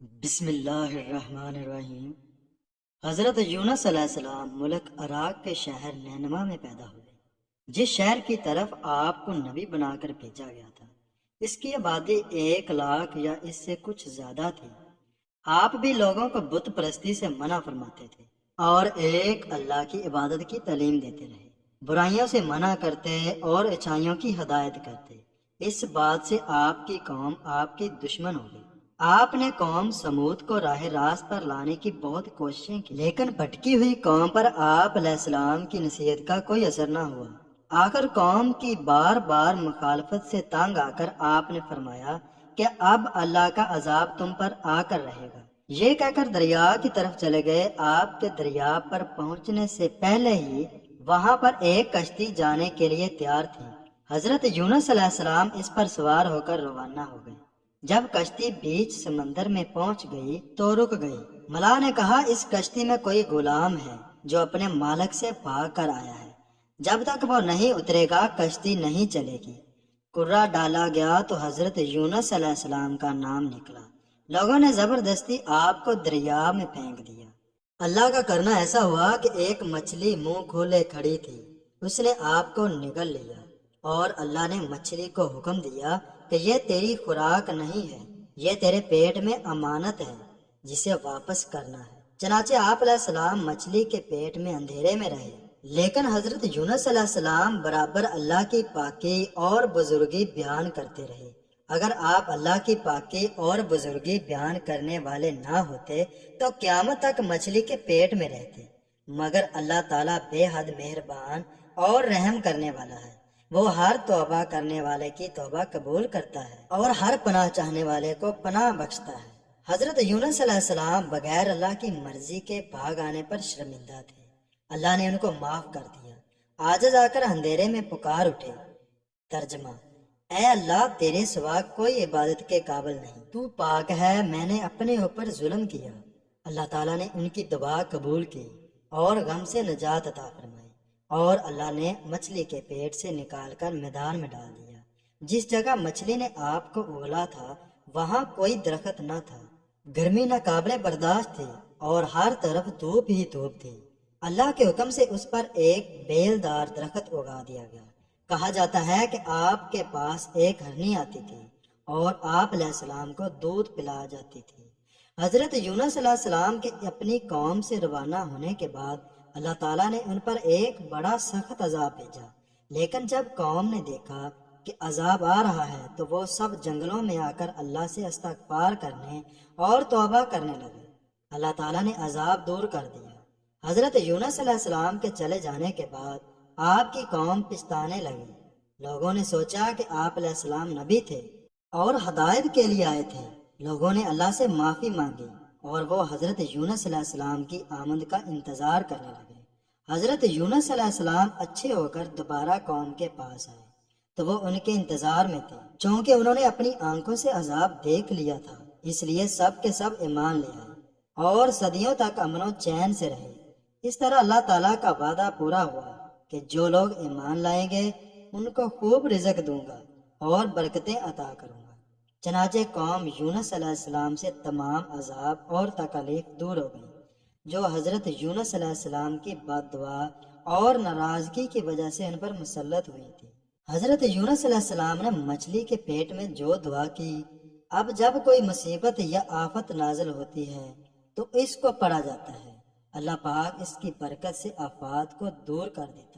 بسم اللہ الرحمن الرحیم۔ حضرت یونس علیہ السلام ملک عراق کے شہر نینوا میں پیدا ہوئے، جس شہر کی طرف آپ کو نبی بنا کر بھیجا گیا تھا۔ اس کی آبادی 1 لاکھ یا اس سے کچھ زیادہ تھی۔ آپ بھی لوگوں کو بت پرستی سے منع فرماتے تھے اور ایک اللہ کی عبادت کی تعلیم دیتے رہے، برائیوں سے منع کرتے اور اچھائیوں کی ہدایت کرتے۔ اس بات سے آپ کی قوم آپ کی دشمن ہو گئی۔ آپ نے قوم سمود کو راہ راست پر لانے کی بہت کوششیں کی، لیکن بھٹکی ہوئی قوم پر آپ علیہ السلام کی نصیحت کا کوئی اثر نہ ہوا۔ آخر قوم کی بار بار مخالفت سے تنگ آ کر آپ نے فرمایا کہ اب اللہ کا عذاب تم پر آ کر رہے گا۔ یہ کہہ کر دریا کی طرف چلے گئے۔ آپ کے دریا پر پہنچنے سے پہلے ہی وہاں پر ایک کشتی جانے کے لیے تیار تھی۔ حضرت یونس علیہ السلام اس پر سوار ہو کر روانہ ہو گئے۔ جب کشتی بیچ سمندر میں پہنچ گئی تو رک گئی۔ ملا نے کہا، اس کشتی میں کوئی غلام ہے جو اپنے مالک سے بھاگ کر آیا ہے، جب تک وہ نہیں اترے گا کشتی نہیں چلے گی۔ کرا ڈالا گیا تو حضرت یونس علیہ السلام کا نام نکلا۔ لوگوں نے زبردستی آپ کو دریا میں پھینک دیا۔ اللہ کا کرنا ایسا ہوا کہ ایک مچھلی منہ کھولے کھڑی تھی، اس نے آپ کو نگل لیا، اور اللہ نے مچھلی کو حکم دیا کہ یہ تیری خوراک نہیں ہے، یہ تیرے پیٹ میں امانت ہے جسے واپس کرنا ہے۔ چنانچہ آپ علیہ السلام مچھلی کے پیٹ میں اندھیرے میں رہے، لیکن حضرت یونس علیہ السلام برابر اللہ کی پاکی اور بزرگی بیان کرتے رہے۔ اگر آپ اللہ کی پاکی اور بزرگی بیان کرنے والے نہ ہوتے تو قیامت تک مچھلی کے پیٹ میں رہتے، مگر اللہ تعالیٰ بے حد مہربان اور رحم کرنے والا ہے۔ وہ ہر توبہ کرنے والے کی توبہ قبول کرتا ہے اور ہر پناہ چاہنے والے کو پناہ بخشتا ہے۔ حضرت یونس علیہ السلام بغیر اللہ کی مرضی کے بھاگ آنے پر شرمندہ تھے۔ اللہ نے ان کو معاف کر دیا۔ عاجز آ کر اندھیرے میں پکار اٹھے۔ ترجمہ: اے اللہ، تیرے سوا کوئی عبادت کے قابل نہیں، تو پاک ہے، میں نے اپنے اوپر ظلم کیا۔ اللہ تعالیٰ نے ان کی دعا قبول کی اور غم سے نجات عطا فرمائی، اور اللہ نے مچھلی کے پیٹ سے نکال کر میدان میں ڈال دیا۔ جس جگہ مچھلی نے آپ کو اگلا تھا وہاں کوئی درخت نہ تھا، گرمی ناقابل برداشت تھی اور ہر طرف دھوپ ہی دھوپ تھی۔ اللہ کے حکم سے اس پر ایک بیل دار درخت اگا دیا گیا۔ کہا جاتا ہے کہ آپ کے پاس ایک ہرنی آتی تھی اور آپ علیہ السلام کو دودھ پلا جاتی تھی۔ حضرت یونس علیہ السلام کے اپنی قوم سے روانہ ہونے کے بعد اللہ تعالیٰ نے ان پر ایک بڑا سخت عذاب بھیجا، لیکن جب قوم نے دیکھا کہ عذاب آ رہا ہے تو وہ سب جنگلوں میں آ کر اللہ سے استغفار کرنے اور توبہ کرنے لگے۔ اللہ تعالیٰ نے عذاب دور کر دیا۔ حضرت یونس علیہ السلام کے چلے جانے کے بعد آپ کی قوم پچھتانے لگی۔ لوگوں نے سوچا کہ آپ علیہ السلام نبی تھے اور ہدایت کے لیے آئے تھے۔ لوگوں نے اللہ سے معافی مانگی اور وہ حضرت یونس علیہ السلام کی آمد کا انتظار کرنے لگے۔ حضرت یونس علیہ السلام اچھے ہو کر دوبارہ قوم کے پاس آئے تو وہ ان کے انتظار میں تھے، چونکہ انہوں نے اپنی آنکھوں سے عذاب دیکھ لیا تھا، اس لیے سب کے سب ایمان لے آئے اور صدیوں تک امن و چین سے رہے۔ اس طرح اللہ تعالیٰ کا وعدہ پورا ہوا کہ جو لوگ ایمان لائیں گے ان کو خوب رزق دوں گا اور برکتیں عطا کروں گا۔ چنانچہ قوم یونس علیہ السلام سے تمام عذاب اور تکالیف دور ہو گئی جو حضرت یونس علیہ السلام کی بد دعا اور ناراضگی کی وجہ سے ان پر مسلط ہوئی تھی۔ حضرت یونس علیہ السلام نے مچھلی کے پیٹ میں جو دعا کی، اب جب کوئی مصیبت یا آفت نازل ہوتی ہے تو اس کو پڑھا جاتا ہے، اللہ پاک اس کی برکت سے آفات کو دور کر دیتا ہے۔